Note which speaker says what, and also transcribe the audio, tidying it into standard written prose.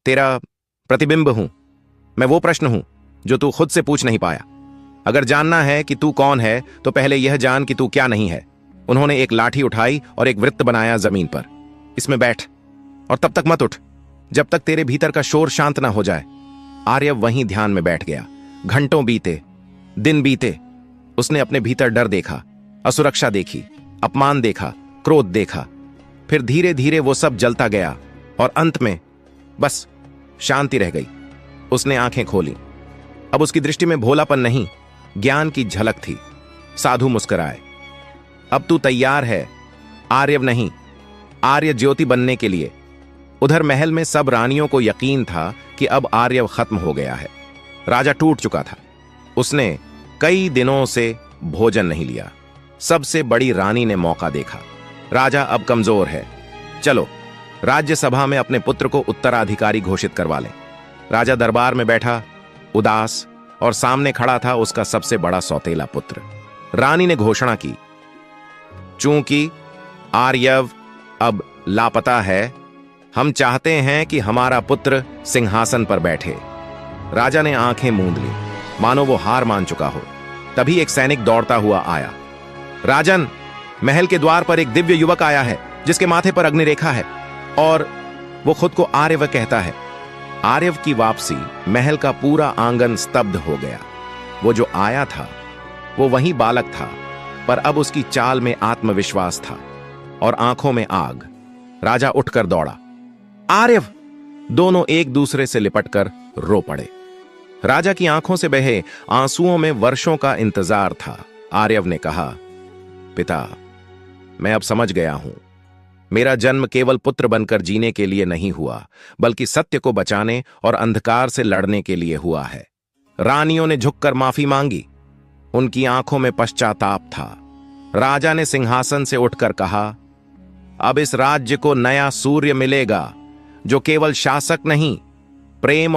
Speaker 1: तेरा प्रतिबिंब हूं। मैं वो प्रश्न हूं जो तू खुद से पूछ नहीं पाया। अगर जानना है कि तू कौन है तो पहले यह जान कि तू क्या नहीं है। उन्होंने एक लाठी उठाई और एक वृत्त बनाया जमीन पर। इसमें बैठ और तब तक मत उठ जब तक तेरे भीतर का शोर शांत ना हो जाए। आर्यव वहीं ध्यान में बैठ गया। घंटों बीते, दिन बीते। उसने अपने भीतर डर देखा, असुरक्षा देखी, अपमान देखा, क्रोध देखा। फिर धीरे धीरे वो सब जलता गया और अंत में बस शांति रह गई। उसने आंखें खोली। अब उसकी दृष्टि में भोलापन नहीं, ज्ञान की झलक थी। साधु मुस्कुराए। अब तू तैयार है आर्यव नहीं, आर्य ज्योति बनने के लिए। उधर महल में सब रानियों को यकीन था कि अब आर्यव खत्म हो गया है। राजा टूट चुका था। उसने कई दिनों से भोजन नहीं लिया। सबसे बड़ी रानी ने मौका देखा। राजा अब कमजोर है। चलो राज्यसभा में अपने पुत्र को उत्तराधिकारी घोषित करवा लें। राजा दरबार में बैठा, उदास, और सामने खड़ा था उसका सबसे बड़ा सौतेला पुत्र। रानी ने घोषणा की, चूंकि आर्यव अब लापता है, हम चाहते हैं कि हमारा पुत्र सिंहासन पर बैठे। राजा ने आंखें मूंद ली, मानो वो हार मान चुका हो। तभी एक सैनिक दौड़ता हुआ आया। राजन, महल के द्वार पर एक दिव्य युवक आया है जिसके माथे पर अग्निरेखा है और वो खुद को आर्यव कहता है। आर्यव की वापसी महल का पूरा आंगन स्तब्ध हो गया। वो जो आया था वो वही बालक था, पर अब उसकी चाल में आत्मविश्वास था और आंखों में आग। राजा उठकर दौड़ा। आर्यव! दोनों एक दूसरे से लिपटकर रो पड़े। राजा की आंखों से बहे आंसुओं में वर्षों का इंतजार था। आर्यव ने कहा, पिता, मैं अब समझ गया हूं। मेरा जन्म केवल पुत्र बनकर जीने के लिए नहीं हुआ, बल्कि सत्य को बचाने और अंधकार से लड़ने के लिए हुआ है। रानियों ने झुककर माफी मांगी। उनकी आंखों में पश्चाताप था। राजा ने सिंहासन से उठकर कहा, अब इस राज्य को नया सूर्य मिलेगा जो केवल शासक नहीं, प्रेम